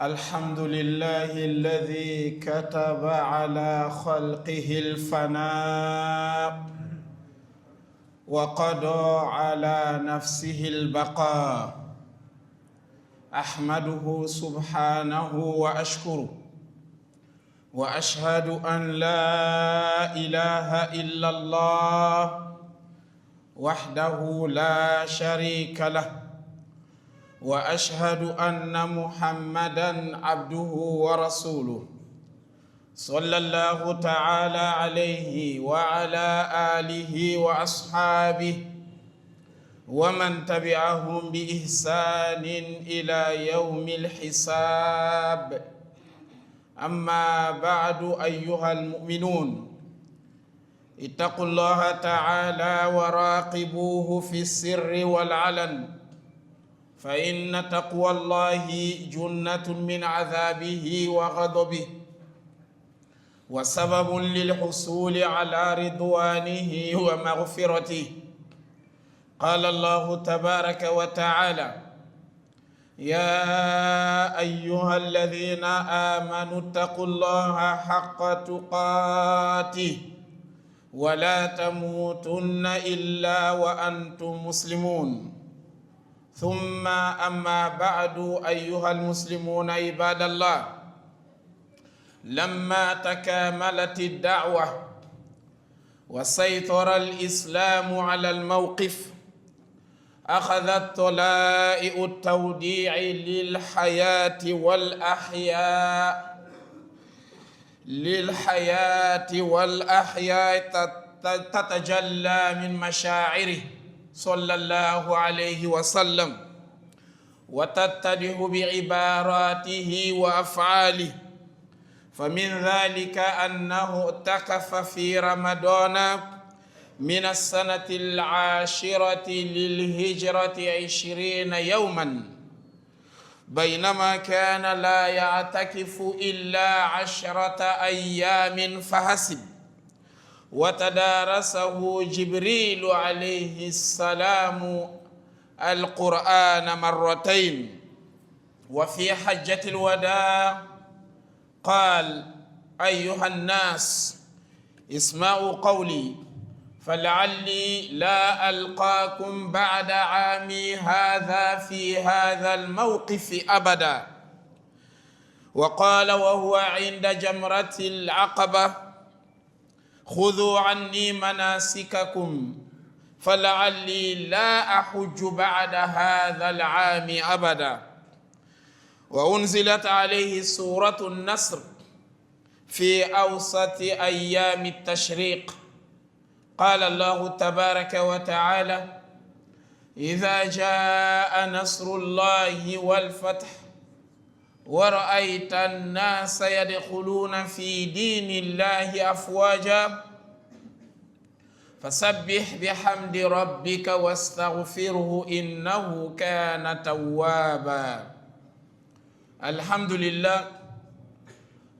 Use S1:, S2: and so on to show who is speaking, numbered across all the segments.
S1: الحمد لله الذي كتب على خلقه الفناء وقضى على نفسه البقاء. أحمده سبحانه وأشكره وأشهد أن لا إله إلا الله وحده لا شريك له، وأشهد أن محمدًا عبده ورسوله صلى الله تعالى عليه وعلى آله وأصحابه ومن تبعهم بإحسان إلى يوم الحساب. أما بعد أيها المؤمنون، اتقوا الله تعالى وراقبوه في السر والعلن، فإن تقوى الله جنة من عذابه وغضبه وسبب للحصول على رضوانه ومغفرته. قال الله تبارك وتعالى: يا أيها الذين آمنوا اتقوا الله حق تقاته ولا تموتن إلا وأنتم مسلمون. ثم أما بعد أيها المسلمون عباد الله، لما تكاملت الدعوة وسيطر الإسلام على الموقف، أخذت طلائع التوديع للحياة والأحياء تتجلى من مشاعره صلى الله عليه وسلم، وتتضح بعباراته وأفعاله. فمن ذلك أنه اعتكف في رمضان من السنة 10 للهجرة 20 يوما، بينما كان لا يعتكف إلا 10 أيام فحسب، وتدارسه جبريل عليه السلام القرآن مرتين. وفي حجة الوداع قال: أيها الناس اسمعوا قولي فلعلي لا ألقاكم بعد عامي هذا في هذا الموقف أبدا. وقال وهو عند جمرة العقبة: خذوا عني مناسككم فلعلي لا أحج بعد هذا العام أبدا. وأنزلت عليه سورة النصر في أوسط أيام التشريق. قال الله تبارك وتعالى: إذا جاء نصر الله والفتح ورأيت الناس يدخلون في دين الله أفواجا فسبح بحمد ربك واستغفره إنه كان توابا. Alhamdulillah,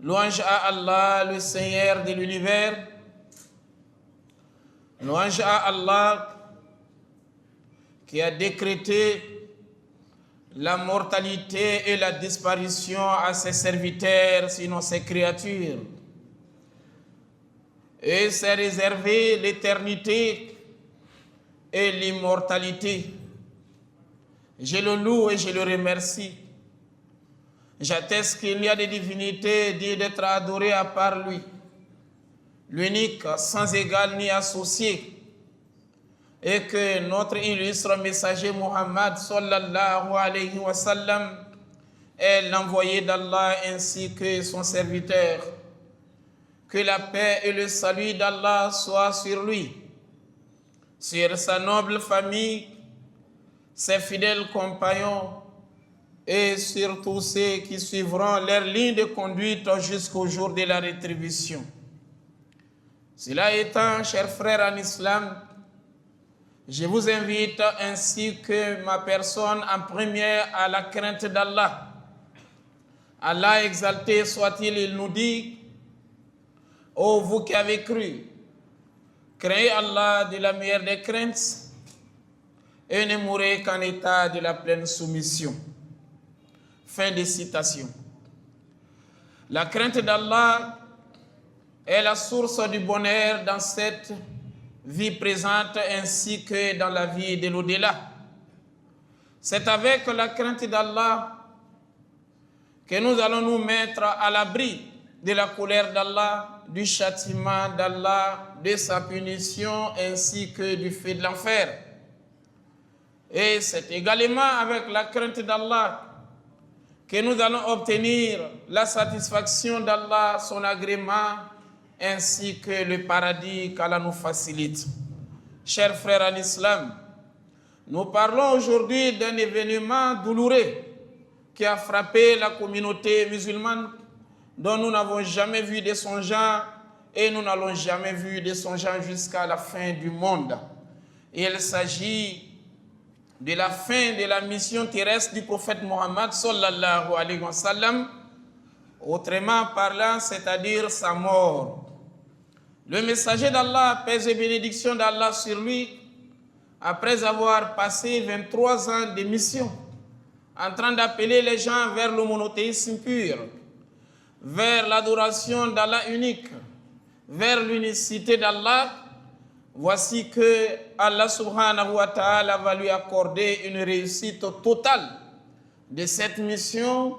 S1: louange à Allah, le Seigneur de l'univers. Louange à Allah qui a décrété la mortalité et la disparition à ses serviteurs, sinon ses créatures, et s'est réservé l'éternité et l'immortalité. Je le loue et je le remercie. J'atteste qu'il n'y a des divinités dignes d'être adorées à part lui, l'unique, sans égal ni associé, et que notre illustre messager Muhammad sallallahu alayhi wa sallam est l'envoyé d'Allah ainsi que son serviteur. Que la paix et le salut d'Allah soient sur lui, sur sa noble famille, ses fidèles compagnons et sur tous ceux qui suivront leur ligne de conduite jusqu'au jour de la rétribution. Cela étant, chers frères en islam, je vous invite ainsi que ma personne en première à la crainte d'Allah. Allah exalté soit-il, il nous dit: ô vous qui avez cru, craignez Allah de la meilleure des craintes et ne mourrez qu'en état de la pleine soumission. Fin de citation. La crainte d'Allah est la source du bonheur dans cette vie présente ainsi que dans la vie de l'au-delà. C'est avec la crainte d'Allah que nous allons nous mettre à l'abri de la colère d'Allah, du châtiment d'Allah, de sa punition ainsi que du feu de l'enfer. Et c'est également avec la crainte d'Allah que nous allons obtenir la satisfaction d'Allah, son agrément, ainsi que le paradis qu'Allah nous facilite. Chers frères en islam, nous parlons aujourd'hui d'un événement douloureux qui a frappé la communauté musulmane dont nous n'avons jamais vu de son genre et nous n'allons jamais vu de son genre jusqu'à la fin du monde. Il s'agit de la fin de la mission terrestre du prophète Mohammed sallallahu alayhi wa sallam, autrement parlant, c'est-à-dire sa mort. Le messager d'Allah, paix et bénédiction d'Allah sur lui, après avoir passé 23 ans de mission, en train d'appeler les gens vers le monothéisme pur, vers l'adoration d'Allah unique, vers l'unicité d'Allah, voici que Allah subhanahu wa ta'ala va lui accorder une réussite totale de cette mission.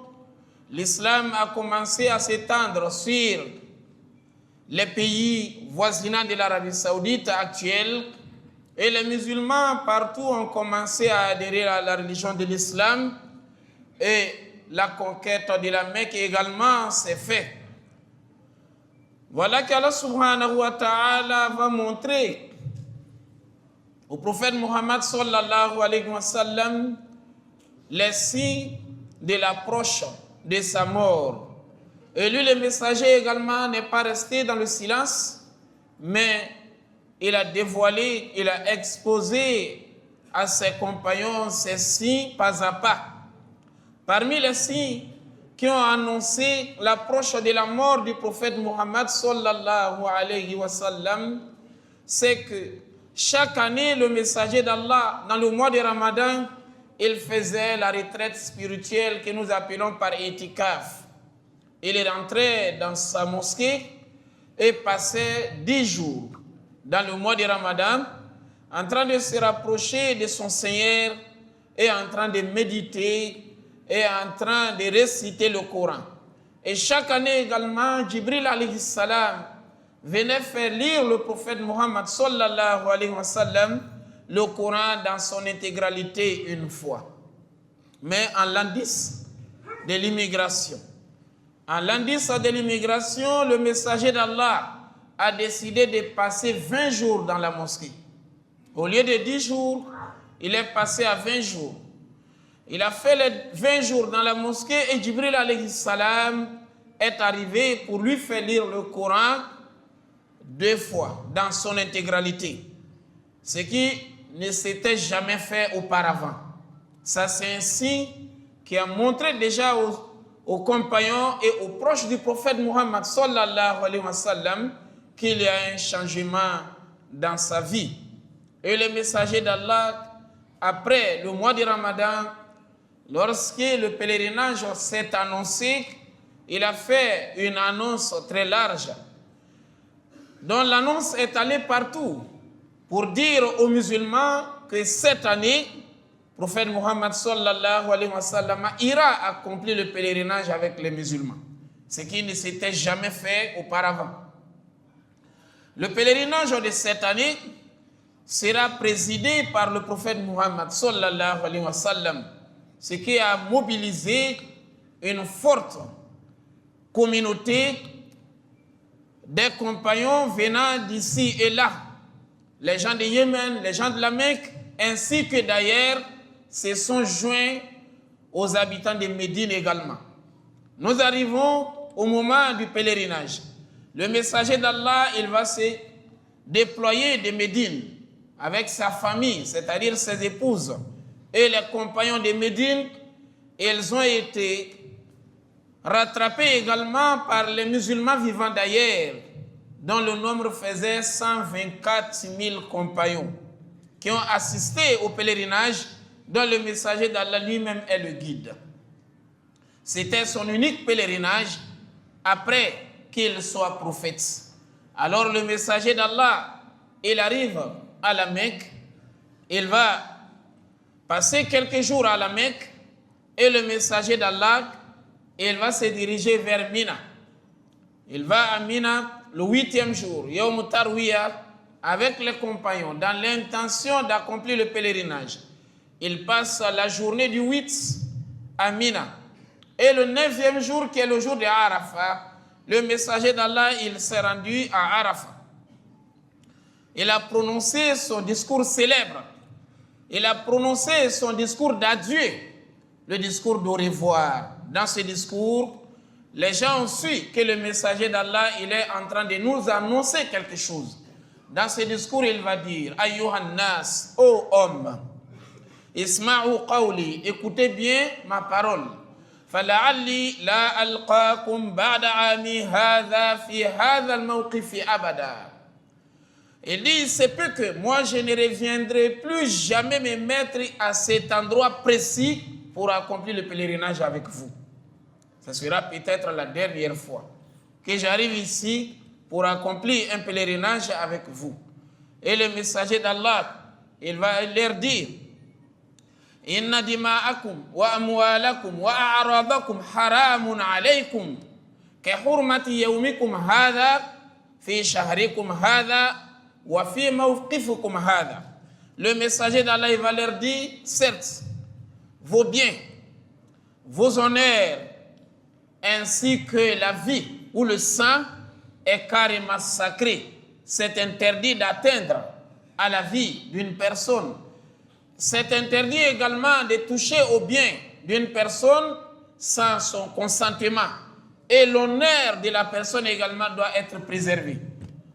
S1: L'islam a commencé à s'étendre sur les pays voisinants de l'Arabie saoudite actuelle et les musulmans partout ont commencé à adhérer à la religion de l'islam et la conquête de la Mecque également s'est faite. Voilà qu'Allah subhanahu wa ta'ala va montrer au prophète Mohammed sallallahu alayhi wa sallam les signes de l'approche de sa mort. Et lui, le messager également, n'est pas resté dans le silence, mais il a dévoilé, il a exposé à ses compagnons ces signes pas à pas. Parmi les signes qui ont annoncé l'approche de la mort du prophète Mohammed sallallahu alayhi wa sallam, c'est que chaque année, le messager d'Allah, dans le mois de Ramadan, il faisait la retraite spirituelle que nous appelons par itikaf. Il rentrait dans sa mosquée et passait 10 jours dans le mois de Ramadan, en train de se rapprocher de son Seigneur et en train de méditer et en train de réciter le Coran. Et chaque année également, Jibril alayhi salam venait faire lire le prophète Mohammed sallallahu alayhi wa sallam le Coran dans son intégralité une fois. Mais en l'an 10 de l'immigration, le messager d'Allah a décidé de passer 20 jours dans la mosquée. Au lieu de 10 jours, il est passé à 20 jours. Il a fait les 20 jours dans la mosquée et Jibril alayhi salam est arrivé pour lui faire lire le Coran 2 fois dans son intégralité. Ce qui ne s'était jamais fait auparavant. Ça, c'est un signe qui a montré déjà aux compagnons et aux proches du prophète Mohammed sallallahu alayhi wa sallam qu'il y a un changement dans sa vie. Et le messager d'Allah, après le mois de Ramadan, lorsque le pèlerinage s'est annoncé, il a fait une annonce très large, dont l'annonce est allée partout pour dire aux musulmans que cette année, le prophète Mohammed sallallahu alayhi wa sallam ira accomplir le pèlerinage avec les musulmans, ce qui ne s'était jamais fait auparavant. Le pèlerinage de cette année sera présidé par le prophète Mohammed sallallahu alayhi wa sallam, ce qui a mobilisé une forte communauté des compagnons venant d'ici et là, les gens de Yémen, les gens de la Mecque, ainsi que d'ailleurs se sont joints aux habitants de Médine également. Nous arrivons au moment du pèlerinage. Le messager d'Allah, il va se déployer de Médine avec sa famille, c'est-à-dire ses épouses, et les compagnons de Médine. Ils ont été rattrapés également par les musulmans vivant d'ailleurs, dont le nombre faisait 124 000 compagnons qui ont assisté au pèlerinage, dont le messager d'Allah lui-même est le guide. C'était son unique pèlerinage après qu'il soit prophète. Alors le messager d'Allah, il arrive à la Mecque, il va passer quelques jours à la Mecque et le messager d'Allah, il va se diriger vers Mina. Il va à Mina le 8e jour, Yawm Tarwiyah, avec les compagnons, dans l'intention d'accomplir le pèlerinage. Il passe la journée du 8 à Mina. Et le 9e jour, qui est le jour de Arafat, le messager d'Allah, il s'est rendu à Arafat. Il a prononcé son discours célèbre. Il a prononcé son discours d'adieu, le discours d'au revoir. Dans ce discours, les gens ont su que le messager d'Allah, il est en train de nous annoncer quelque chose. Dans ce discours, il va dire, Ayyuhan nas, ô homme, isma'u qawli, écoutez bien ma parole. فلعلي لا ألقاكم بعد عامي هذا في هذا الموقف أبدا. Il dit, il se peut que moi je ne reviendrai plus jamais me mettre à cet endroit précis pour accomplir le pèlerinage avec vous. Ce sera peut-être la dernière fois que j'arrive ici pour accomplir un pèlerinage avec vous. Et le messager d'Allah, il va leur dire, Inna dima'akum wa amwalakum wa a'radakum haramun alaykum ka hurmati yawmikum hadha fi shahrikum hadha wa fi mawqifikum hadha. Le messager d'Allah, il va leur dire, certes, vos biens, vos honneurs, ainsi que la vie ou le sang est carrément sacré. C'est interdit d'atteindre à la vie d'une personne. C'est interdit également de toucher au bien d'une personne sans son consentement. Et l'honneur de la personne également doit être préservé.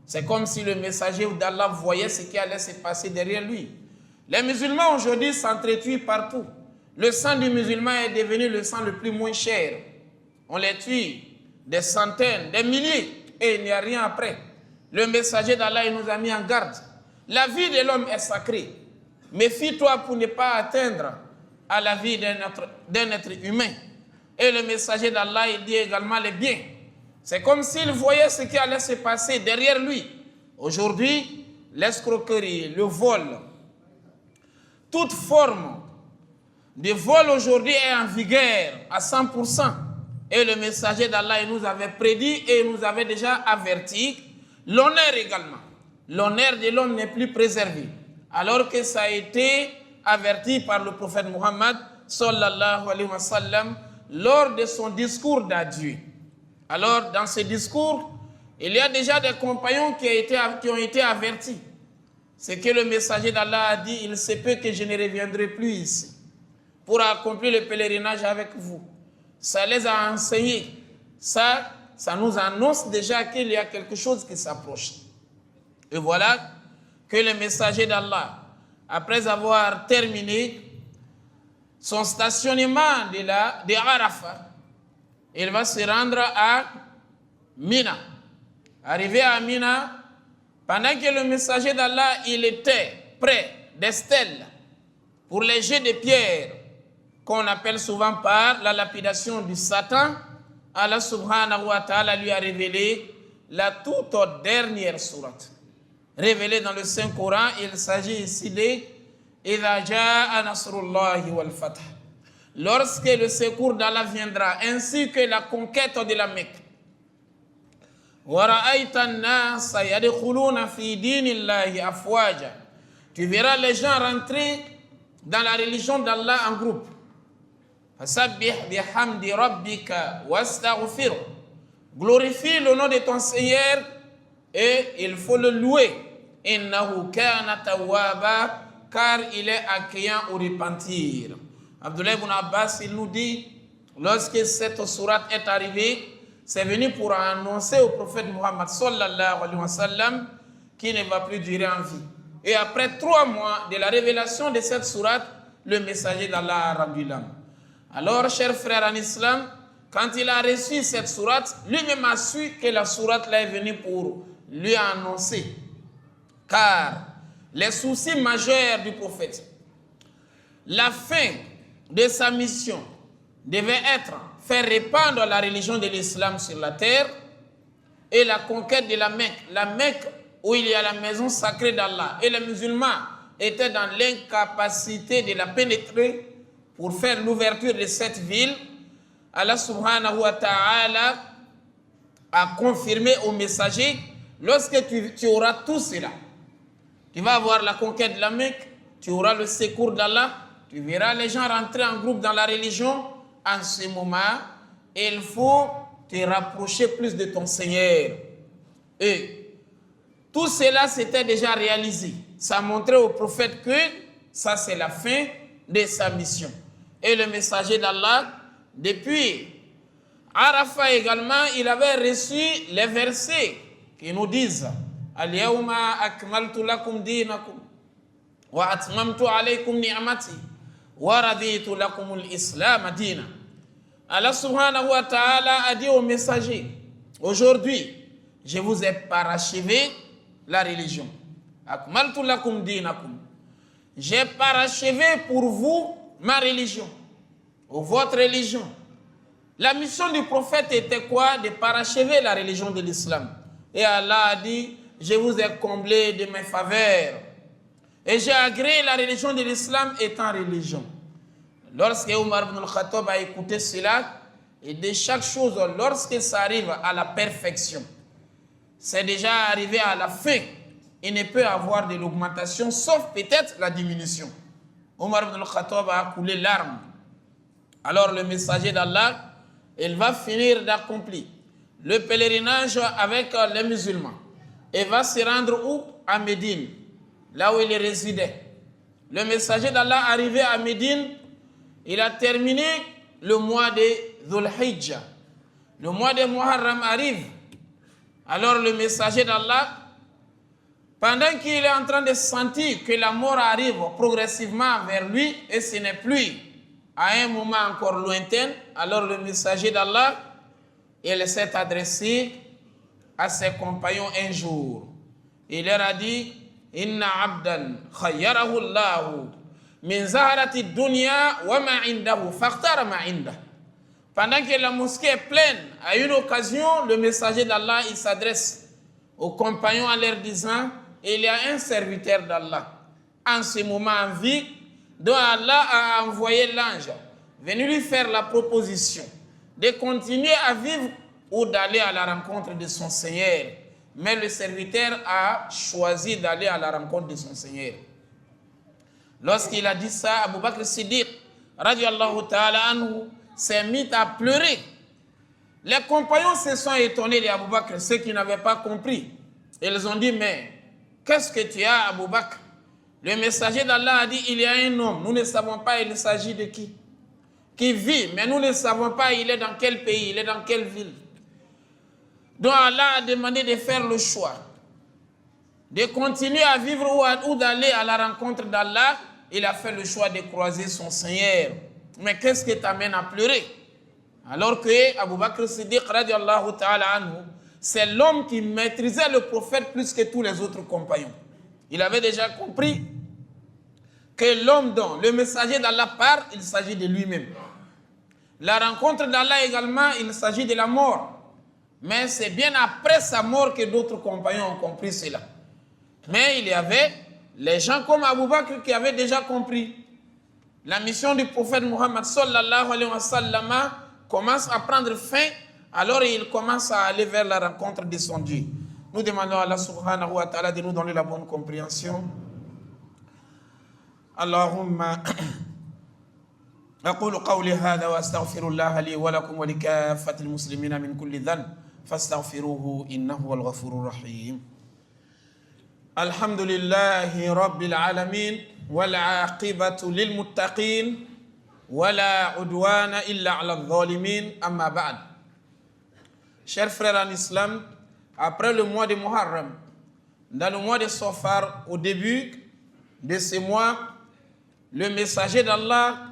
S1: C'est comme si le messager d'Allah voyait ce qui allait se passer derrière lui. Les musulmans aujourd'hui s'entretuent partout. Le sang du musulman est devenu le sang le plus moins cher. On les tue des centaines, des milliers, et il n'y a rien après. Le messager d'Allah, il nous a mis en garde. La vie de l'homme est sacrée. Méfie-toi pour ne pas atteindre à la vie d'un être humain. Et le messager d'Allah, il dit également les biens. C'est comme s'il voyait ce qui allait se passer derrière lui. Aujourd'hui, l'escroquerie, le vol, toute forme de vol aujourd'hui est en vigueur à 100%. Et le messager d'Allah, il nous avait prédit et il nous avait déjà averti. L'honneur également. L'honneur de l'homme n'est plus préservé. Alors que ça a été averti par le prophète Muhammad sallallahu alayhi wa sallam lors de son discours d'adieu. Alors, dans ce discours, il y a déjà des compagnons qui ont été avertis. C'est que le messager d'Allah a dit, il se peut que je ne reviendrai plus ici pour accomplir le pèlerinage avec vous. Ça les a enseignés. Ça nous annonce déjà qu'il y a quelque chose qui s'approche. Et voilà que le messager d'Allah, après avoir terminé son stationnement de Arafat, il va se rendre à Mina. Arrivé à Mina, pendant que le messager d'Allah, il était près des stèles pour les jets de pierre, qu'on appelle souvent par la lapidation du Satan, Allah subhanahu wa ta'ala lui a révélé la toute dernière sourate. Révélée dans le Saint-Coran, il s'agit ici de إِذَا جَاءَ نَصْرُ اللَّهِ وَالْفَتْحُ. Lorsque le secours d'Allah viendra, ainsi que la conquête de la Mecque. وَرَأَيْتَ النَّاسَ يَدْخُلُونَ فِي دِينِ اللَّهِ أَفْوَاجًا. Tu verras les gens rentrer dans la religion d'Allah en groupe. فَسَبِّحْ بِحَمْدِ رَبِّكَ وَاسْتَغْفِرْ. Glorifie le nom de ton Seigneur et il faut le louer. Innahu kana tawwaba, car il est accueillant au repentir. Abdullah ibn Abbas, il nous dit, lorsque cette sourate est arrivée, c'est venu pour annoncer au prophète Muhammad sallallahu alayhi wa sallam qu'il ne va plus durer en vie. Et après 3 mois de la révélation de cette sourate, le messager d'Allah a rendu l'âme. Alors, chers frères en islam, quand il a reçu cette sourate, lui-même a su que la sourate là est venue pour lui annoncer. Car les soucis majeurs du prophète, la fin de sa mission, devait être faire répandre la religion de l'islam sur la terre et la conquête de la Mecque. La Mecque où il y a la maison sacrée d'Allah. Et les musulmans étaient dans l'incapacité de la pénétrer pour faire l'ouverture de cette ville. Allah subhanahu wa ta'ala a confirmé au messager, lorsque tu auras tout cela, tu vas avoir la conquête de la Mecque, tu auras le secours d'Allah, tu verras les gens rentrer en groupe dans la religion. En ce moment, il faut te rapprocher plus de ton Seigneur. Et tout cela s'était déjà réalisé. Ça montrait au prophète que ça c'est la fin de sa mission. Et le messager d'Allah, depuis Arafat également, il avait reçu les versets qui nous disent Al-yawma akmaltu lakum dinakum wa atmamtu alaykum ni'mati wa raditu lakum al-islam dina. Allah subhanahu wa ta'ala a dit au messager, aujourd'hui, je vous ai parachevé la religion. Akmaltu lakum dinakum. J'ai parachevé pour vous ma religion, ou votre religion. La mission du prophète était quoi? De parachever la religion de l'islam. Et Allah a dit, je vous ai comblé de mes faveurs. Et j'ai agréé la religion de l'islam étant religion. Lorsque Omar ibn al-Khattab a écouté cela, et de chaque chose, lorsque ça arrive à la perfection, c'est déjà arrivé à la fin. Il ne peut avoir de l'augmentation, sauf peut-être la diminution. Omar ibn al-Khattab a coulé larmes. Alors le messager d'Allah, il va finir d'accomplir le pèlerinage avec les musulmans. Et va se rendre où? À Médine, là où il résidait. Le messager d'Allah arrivé à Médine, il a terminé le mois de Dhul Hijjah. Le mois de Muharram arrive. Alors le messager d'Allah, pendant qu'il est en train de sentir que la mort arrive progressivement vers lui, et ce n'est plus à un moment encore lointain, alors le messager d'Allah, il s'est adressé à ses compagnons un jour. Il leur a dit, Inna abdan khayyarahu Allahu min zaharati dunya wa ma indahu fakhtara ma indah. Pendant que la mosquée est pleine, à une occasion, le messager d'Allah, il s'adresse aux compagnons en leur disant, il y a un serviteur d'Allah en ce moment en vie, dont Allah a envoyé l'ange venu lui faire la proposition de continuer à vivre ou d'aller à la rencontre de son Seigneur. Mais le serviteur a choisi d'aller à la rencontre de son Seigneur. Lorsqu'il a dit ça, Abu Bakr Siddiq, radiallahu ta'ala anhu, s'est mis à pleurer. Les compagnons se sont étonnés d'Abu Bakr, ceux qui n'avaient pas compris. Ils ont dit, mais qu'est-ce que tu as, Abu Bakr? Le messager d'Allah a dit, il y a un homme, nous ne savons pas il s'agit de qui vit, mais nous ne savons pas il est dans quel pays, il est dans quelle ville. Donc Allah a demandé de faire le choix, de continuer à vivre ou d'aller à la rencontre d'Allah. Il a fait le choix de croiser son Seigneur. Mais qu'est-ce qui t'amène à pleurer? Alors que Abu Bakr Siddiq, radiallahu ta'ala anhu, c'est l'homme qui maîtrisait le prophète plus que tous les autres compagnons. Il avait déjà compris que l'homme dont le messager d'Allah part, il s'agit de lui-même. La rencontre d'Allah également, il s'agit de la mort. Mais c'est bien après sa mort que d'autres compagnons ont compris cela. Mais il y avait les gens comme Abu Bakr qui avaient déjà compris. La mission du prophète Muhammad sallallahu alayhi wa sallam commence à prendre fin, alors il commence à aller vers la rencontre de son Dieu. Nous demandons à Allah subhanahu wa ta'ala de nous donner la bonne compréhension. Allahumma أقول قولي هذا وأستغفر الله لي ولكم ولكافة المسلمين من كل ذنب فاستغفروه إنه هو الغفور الرحيم. الحمد لله رب العالمين والعاقبة للمتقين ولا عدوان إلا على الظالمين أما بعد. Chers frères en islam, après le mois de Muharram, dans le mois de Safar, au début de ce mois, le messager d'Allah,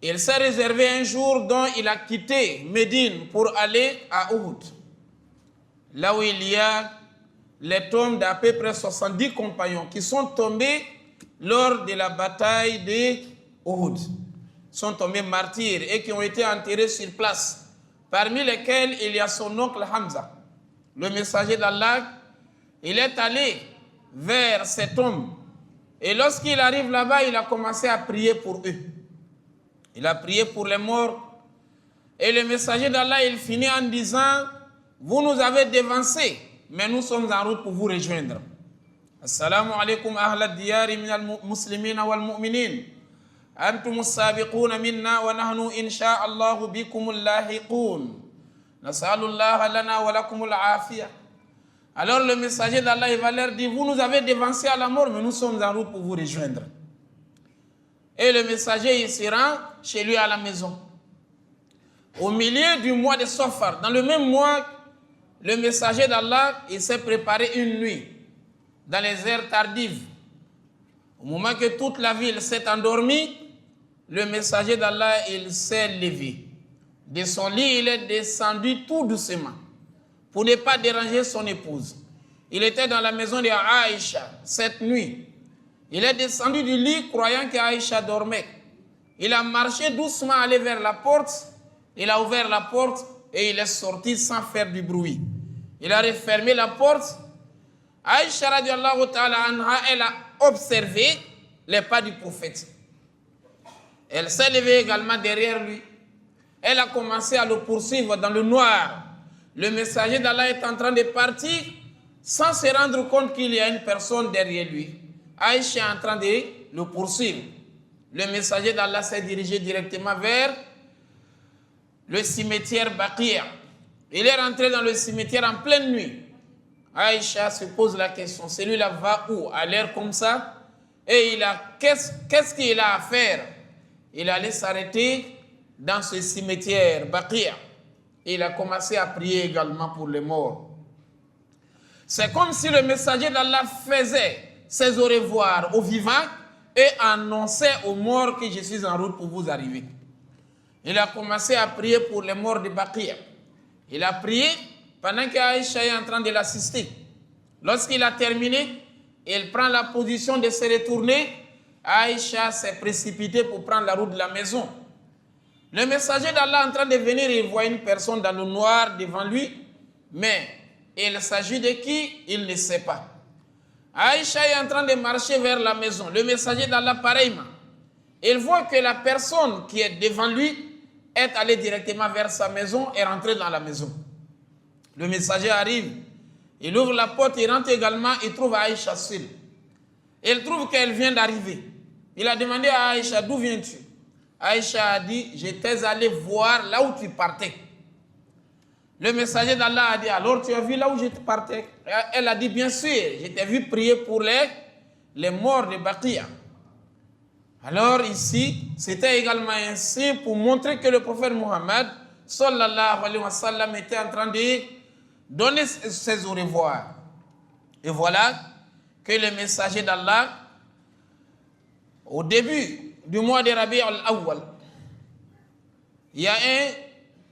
S1: il s'est réservé un jour dont il a quitté Médine pour aller à Uhud, là où il y a les tombes d'à peu près 70 compagnons qui sont tombés lors de la bataille de Uhud. sont tombés martyrs et qui ont été enterrés sur place, parmi lesquels il y a son oncle Hamza. Le messager d'Allah, il est allé vers ces tombes et lorsqu'il arrive là-bas, il a commencé à prier pour eux. Il a prié pour les morts et le messager d'Allah, il finit en disant: vous nous avez dévancés, mais nous sommes en route pour vous rejoindre. Assalamu alaikum ahla diyari min al-muslimina wal-mu'minin. Antum as-sabiquna minna wa nahnu insha Allah bikum al-lahiqun. Nas'alullah lana wa lakum al-afiyah. Alors le messager d'Allah, il va leur dire: vous nous avez dévancés à la mort, mais nous sommes en route pour vous rejoindre. Et le messager, il se rend chez lui à la maison. Au milieu du mois de Safar, dans le même mois, le messager d'Allah, il s'est préparé une nuit dans les heures tardives. Au moment que toute la ville s'est endormie, le messager d'Allah, il s'est levé. De son lit, il est descendu tout doucement pour ne pas déranger son épouse. Il était dans la maison de Aïcha cette nuit. Il est descendu du lit croyant qu'Aïcha dormait. Il a marché doucement, allé vers la porte. Il a ouvert la porte et il est sorti sans faire du bruit. Il a refermé la porte. Aïcha radiallahu ta'ala anha, elle a observé les pas du prophète. Elle s'est levée également derrière lui. Elle a commencé à le poursuivre dans le noir. Le messager d'Allah est en train de partir sans se rendre compte qu'il y a une personne derrière lui. Aïcha est en train de le poursuivre. Le messager d'Allah s'est dirigé directement vers le cimetière Baqia. Il est rentré dans le cimetière en pleine nuit. Aïcha se pose la question, celui-là va où? À l'air comme ça? Et qu'est-ce qu'il a à faire? Il allait s'arrêter dans ce cimetière Baqia. Et il a commencé à prier également pour les morts. C'est comme si le messager d'Allah faisait ses au revoir aux vivants et annonçait aux morts que je suis en route pour vous arriver. Il a commencé à prier pour les morts de Baqia. Il a prié pendant qu'Aïcha est en train de l'assister. Lorsqu'il a terminé, il prend la position de se retourner. Aïcha s'est précipitée pour prendre la route de la maison. Le messager d'Allah est en train de venir, il voit une personne dans le noir devant lui, mais il s'agit de qui? Il ne sait pas. Aïcha est en train de marcher vers la maison. Le messager d'Allah, pareillement. Il voit que la personne qui est devant lui est allée directement vers sa maison et rentrée dans la maison. Le messager arrive, il ouvre la porte, il rentre également, il trouve Aïcha seule. Il trouve qu'elle vient d'arriver. Il a demandé à Aïcha: d'où viens-tu? Aïcha a dit: j'étais allé voir là où tu partais. Le messager d'Allah a dit: alors tu as vu là où je partais? Elle a dit: bien sûr, je t'ai vu prier pour les morts de Baqia. Alors ici, c'était également ainsi pour montrer que le prophète Mohammed sallallahu alayhi wa sallam était en train de donner ses au revoir. Et voilà que le messager d'Allah, au début du mois de Rabi' al-Awwal, il y a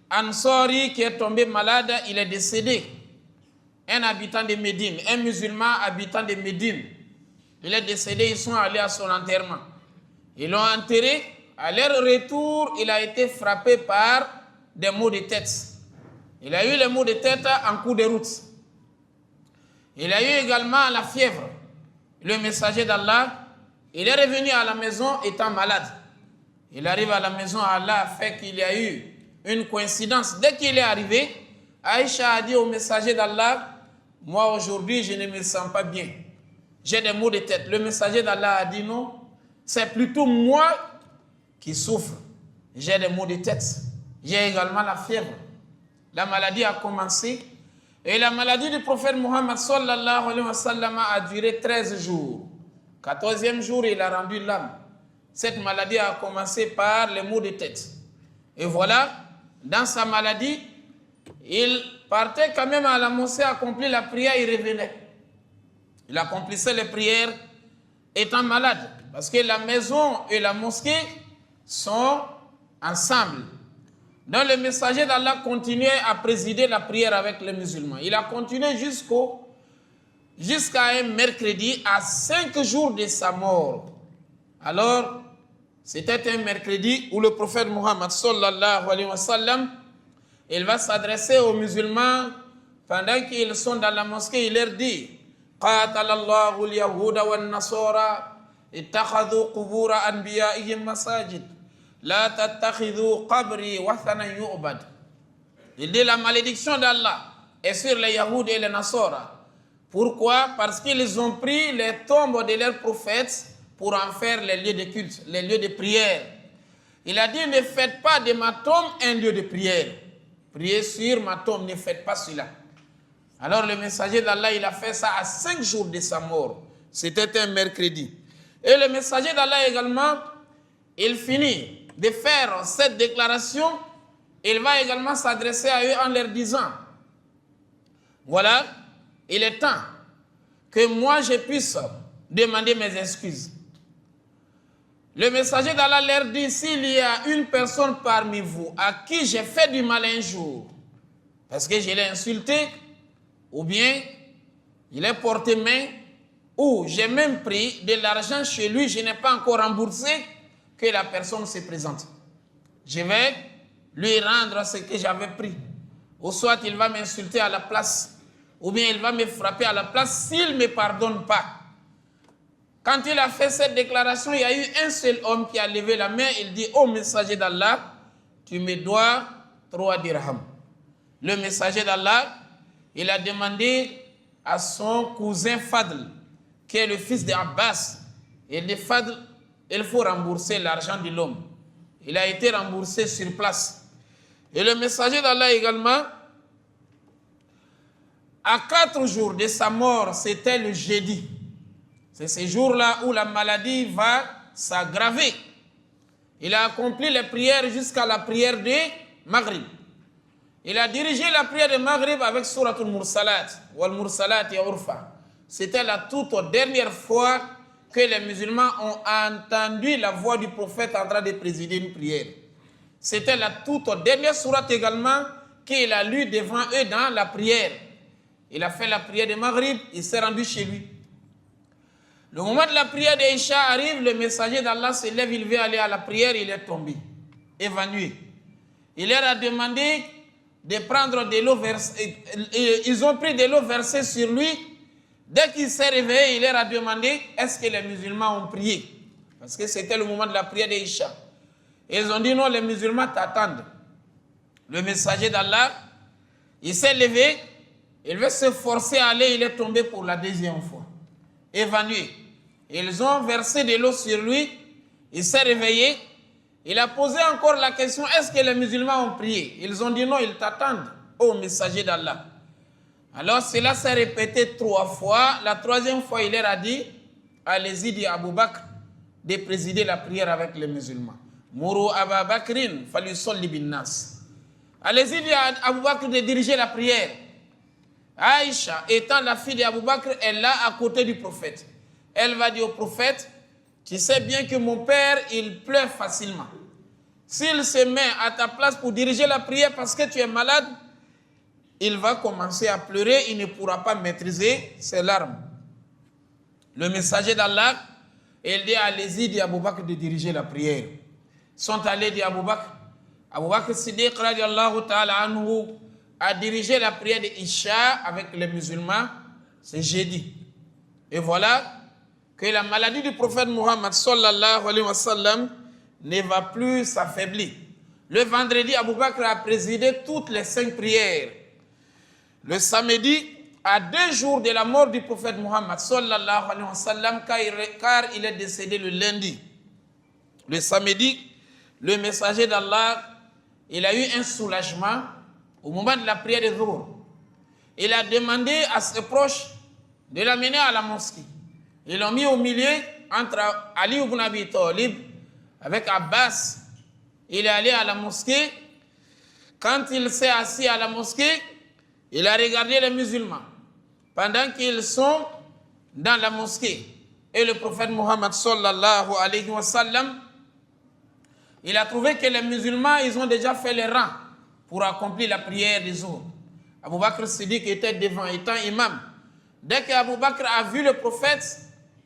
S1: un Ansari qui est tombé malade, il est décédé. Un habitant de Médine, un musulman habitant de Médine. Il est décédé, ils sont allés à son enterrement. Ils l'ont enterré. À leur retour, il a été frappé par des maux de tête. Il a eu les maux de tête en cours de route. Il a eu également la fièvre. Le messager d'Allah, il est revenu à la maison étant malade. Il arrive à la maison, Allah a fait qu'il y a eu une coïncidence. Dès qu'il est arrivé, Aïcha a dit au messager d'Allah: moi aujourd'hui je ne me sens pas bien. J'ai des maux de tête. Le messager d'Allah a dit: non, c'est plutôt moi qui souffre. J'ai des maux de tête. J'ai également la fièvre. La maladie a commencé. Et la maladie du prophète Mohammed sallallahu alayhi wa sallam a duré 13 jours. 14e jour, il a rendu l'âme. Cette maladie a commencé par les maux de tête. Et voilà, dans sa maladie, il partait quand même à la mosquée, accomplir la prière, il revenait. Il accomplissait les prières étant malade. Parce que la maison et la mosquée sont ensemble. Donc le messager d'Allah continuait à présider la prière avec les musulmans. Il a continué jusqu'à un mercredi, à 5 jours de sa mort. Alors, C'était un mercredi où le prophète Muhammad sallallahu alayhi wa sallam, il va s'adresser aux musulmans pendant qu'ils sont dans la mosquée. Il leur dit: Qatalallahu al-yahuda wa an-nasara ittakhadhu qubura anbiya'ihim masajid la tattakhidhu qabri wathanan yu'bad. Il dit: la malédiction d'Allah est sur les Yahoud et les Nasara. Pourquoi? Parce qu'ils ont pris les tombes de leurs prophètes pour en faire les lieux de culte, les lieux de prière. Il a dit: ne faites pas de ma tombe un lieu de prière. Priez sur ma tombe, ne faites pas cela. Alors le messager d'Allah, il a fait ça à 5 jours de sa mort. C'était un mercredi. Et le messager d'Allah également, il finit de faire cette déclaration. Il va également s'adresser à eux en leur disant: voilà, il est temps que moi je puisse demander mes excuses. Le messager d'Allah leur dit: s'il y a une personne parmi vous à qui j'ai fait du mal un jour, parce que je l'ai insulté, ou bien il est porté main, ou j'ai même pris de l'argent chez lui, je n'ai pas encore remboursé, que la personne se présente. Je vais lui rendre ce que j'avais pris. Ou soit il va m'insulter à la place, ou bien il va me frapper à la place s'il ne me pardonne pas. Quand il a fait cette déclaration, il y a eu un seul homme qui a levé la main. Il dit: ô messager d'Allah, tu me dois 3 dirhams. Le messager d'Allah, il a demandé à son cousin Fadl, qui est le fils d'Abbas. Il dit: Fadl, il faut rembourser l'argent de l'homme. Il a été remboursé sur place. Et le messager d'Allah également, à 4 jours de sa mort, c'était le jeudi. C'est ce jour-là où la maladie va s'aggraver. Il a accompli les prières jusqu'à la prière de Maghrib. Il a dirigé la prière de Maghrib avec Suratul Mursalat, Wal Mursalat et Urfa. C'était la toute dernière fois que les musulmans ont entendu la voix du prophète en train de présider une prière. C'était la toute dernière sourate également qu'il a lue devant eux dans la prière. Il a fait la prière de Maghrib, il s'est rendu chez lui. Le moment de la prière d'Isha arrive, le messager d'Allah se lève, il veut aller à la prière, il est tombé, évanoui. Il leur a demandé de prendre de l'eau versée. Ils ont pris de l'eau versée sur lui. Dès qu'il s'est réveillé, il leur a demandé: est-ce que les musulmans ont prié? Parce que c'était le moment de la prière d'Isha. Ils ont dit: non, les musulmans t'attendent. Le messager d'Allah, il s'est levé, il veut se forcer à aller, il est tombé pour la 2e fois, évanoui. Ils ont versé de l'eau sur lui, il s'est réveillé, il a posé encore la question: est-ce que les musulmans ont prié? Ils ont dit: non, ils t'attendent, ô messager d'Allah. Alors cela s'est répété 3 fois. La 3e fois, il leur a dit: allez-y, dit Abu Bakr, de présider la prière avec les musulmans. Mourou Abu Bakrin falyusalli bin nas. Allez-y, dit Abu Bakr, de diriger la prière. Aïcha, étant la fille d'Abu Bakr, elle est là à côté du prophète. Elle va dire au prophète: tu sais bien que mon père, il pleure facilement. S'il se met à ta place pour diriger la prière parce que tu es malade, il va commencer à pleurer, il ne pourra pas maîtriser ses larmes. Le messager d'Allah, il dit: allez-y, dit Abu Bakr, de diriger la prière. Ils sont allés, dit Abu Bakr. Abu Bakr Siddiq radiallahu ta'ala anhu a dirigé la prière de Isha avec les musulmans, c'est jeudi. Et voilà que la maladie du prophète Muhammad sallallahu alayhi wa sallam ne va plus s'affaiblir. Le vendredi, Abu Bakr a présidé toutes les 5 prières. Le samedi, à 2 jours de la mort du prophète Muhammad sallallahu alayhi wa sallam, car il est décédé le lundi. Le samedi, le messager d'Allah, il a eu un soulagement au moment de la prière de Zuhr. Il a demandé à ses proches de l'amener à la mosquée. Ils l'ont mis au milieu entre Ali ibn Abi Talib avec Abbas. Il est allé à la mosquée. Quand il s'est assis à la mosquée, il a regardé les musulmans pendant qu'ils sont dans la mosquée. Et le prophète Muhammad sallallahu alayhi wa sallam, il a trouvé que les musulmans, ils ont déjà fait les rangs pour accomplir la prière des Zuhr. Abu Bakr Siddiq était devant, étant imam. Dès qu'Abu Bakr a vu le prophète,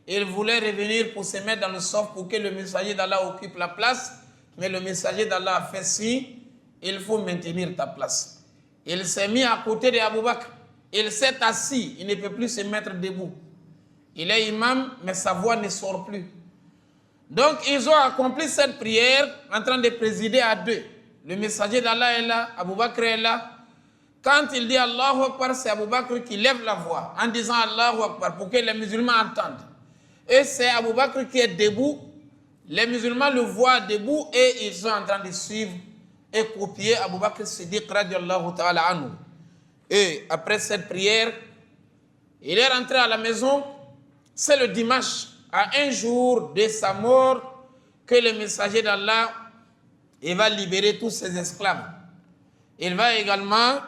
S1: Il voulait revenir pour se mettre dans le soft pour que le messager d'Allah occupe la place. Mais le messager d'Allah a fait si, il faut maintenir ta place. Il s'est mis à côté d'Abou Bakr. Il s'est assis, il ne peut plus se mettre debout. Il est imam, mais sa voix ne sort plus. Donc, ils ont accompli cette prière en train de présider à deux. Le messager d'Allah est là, Abou Bakr est là. Quand il dit Allahu Akbar, c'est Abou Bakr qui lève la voix en disant Allahu Akbar pour que les musulmans entendent. Et c'est Abou Bakr qui est debout. Les musulmans le voient debout et ils sont en train de suivre et copier Abou Bakr Siddiq radiallahu ta'ala anhu. Et après cette prière, il est rentré à la maison. C'est le dimanche, à un jour de sa mort, que le messager d'Allah va libérer tous ses esclaves. Il va également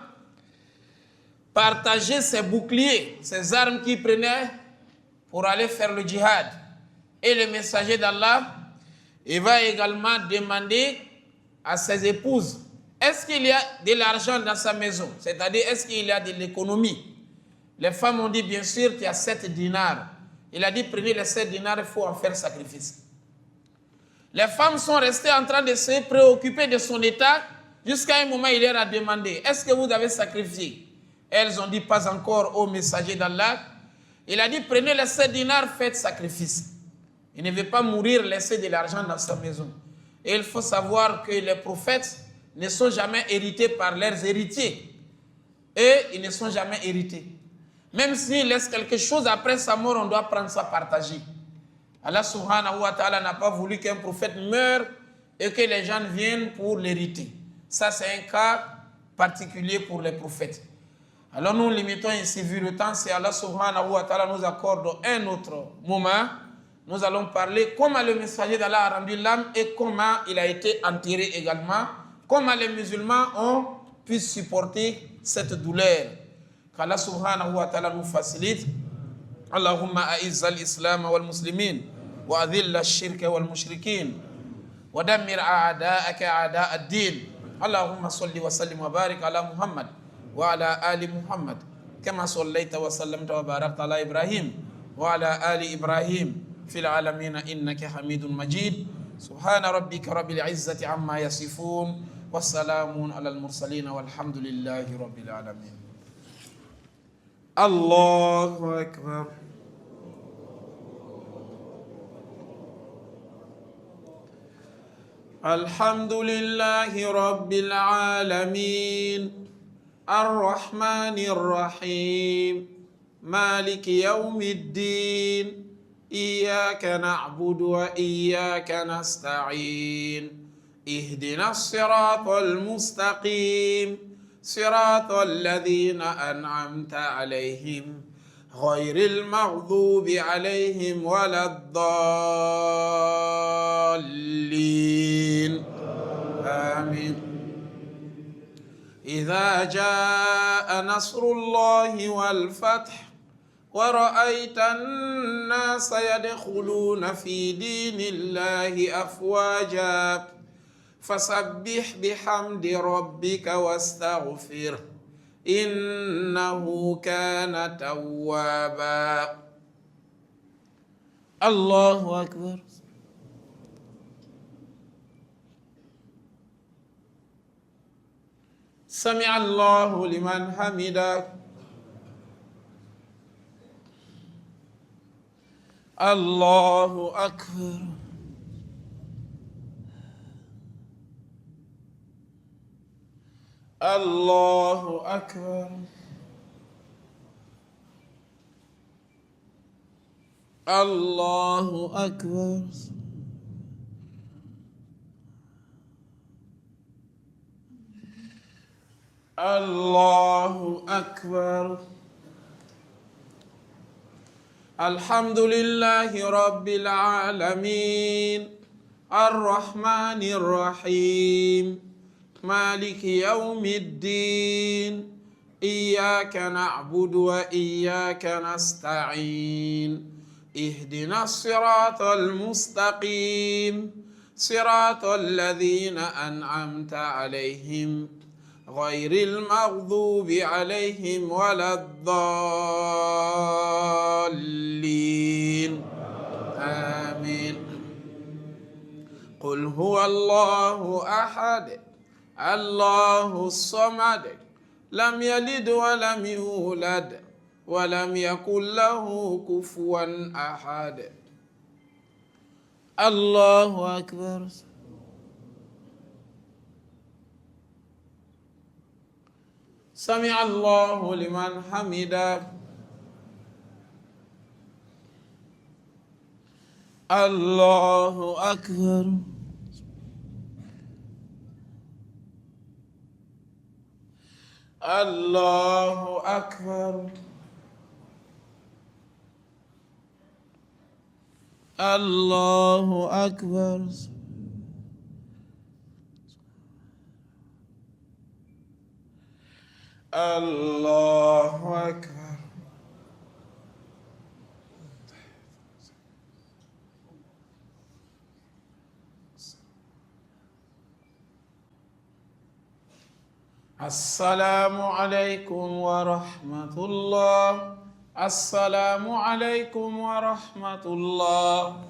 S1: partager ses boucliers, ses armes qu'il prenait pour aller faire le djihad. Et le messager d'Allah, il va également demander à ses épouses, est-ce qu'il y a de l'argent dans sa maison? C'est-à-dire, est-ce qu'il y a de l'économie? Les femmes ont dit, bien sûr, qu'il y a 7 dinars. Il a dit, prenez les 7 dinars, il faut en faire sacrifice. Les femmes sont restées en train de se préoccuper de son état, jusqu'à un moment, il leur a demandé, est-ce que vous avez sacrifié? Elles ont dit, pas encore au messager d'Allah. Il a dit, prenez les 7 dinars, faites sacrifice. Il ne veut pas mourir, laisser de l'argent dans sa maison. Et il faut savoir que les prophètes ne sont jamais hérités par leurs héritiers. Et ils ne sont jamais hérités. Même s'ils laissent quelque chose après sa mort, on doit prendre ça, partager. Allah subhanahu wa ta'ala n'a pas voulu qu'un prophète meure et que les gens viennent pour l'hériter. Ça, c'est un cas particulier pour les prophètes. Alors nous limitons ici, vu le temps, si Allah subhanahu wa ta'ala nous accorde un autre moment, nous allons parler comment le messager d'Allah a rendu l'âme et comment il a été enterré également, comment les musulmans ont pu supporter cette douleur. Qu'Allah subhanahu wa ta'ala nous facilite. Allahumma a'izz al-islam wal-muslimin wa adhill al-shirka wal-mushrikin wa dammir a'da'aka a'da' ad-din. Allahumma salli wa sallim wa barik ala Muhammad wa ala ali Muhammad kama sallaita wa sallamta wa barakta ala Ibrahim wa ala ali Ibrahim في العالمين إنك حميد مجيد سبحان ربك رب العزة عما يصفون والسلام على المرسلين والحمد لله رب العالمين. الله أكبر. الحمد لله رب العالمين الرحمن الرحيم مالك يوم الدين إياك نعبد وإياك نستعين اهدنا الصراط المستقيم صراط الذين أنعمت عليهم غير المغضوب عليهم ولا الضالين آمين. إذا جاء نصر الله والفتح ورأيت الناس يدخلون في دين الله أفواجا فسبح بحمد ربك واستغفره إنه كان توابا. الله أكبر. سمع الله لمن حمده. الله أكبر. الله أكبر. الله أكبر. الله أكبر. الحمد لله رب العالمين الرحمن الرحيم مالك يوم الدين إياك نعبد وإياك نستعين اهدنا الصراط المستقيم صراط الذين أنعمت عليهم غير المغضوب عليهم ولا الضالين آمين. قل هو الله أحد الله الصمد لم يلد ولم يولد ولم يكن له كفوا أحد. الله أكبر. سمع الله لمن حمده. الله أكبر. الله أكبر. الله أكبر. الله أكبر. السلام عليكم ورحمة الله. السلام عليكم ورحمة الله.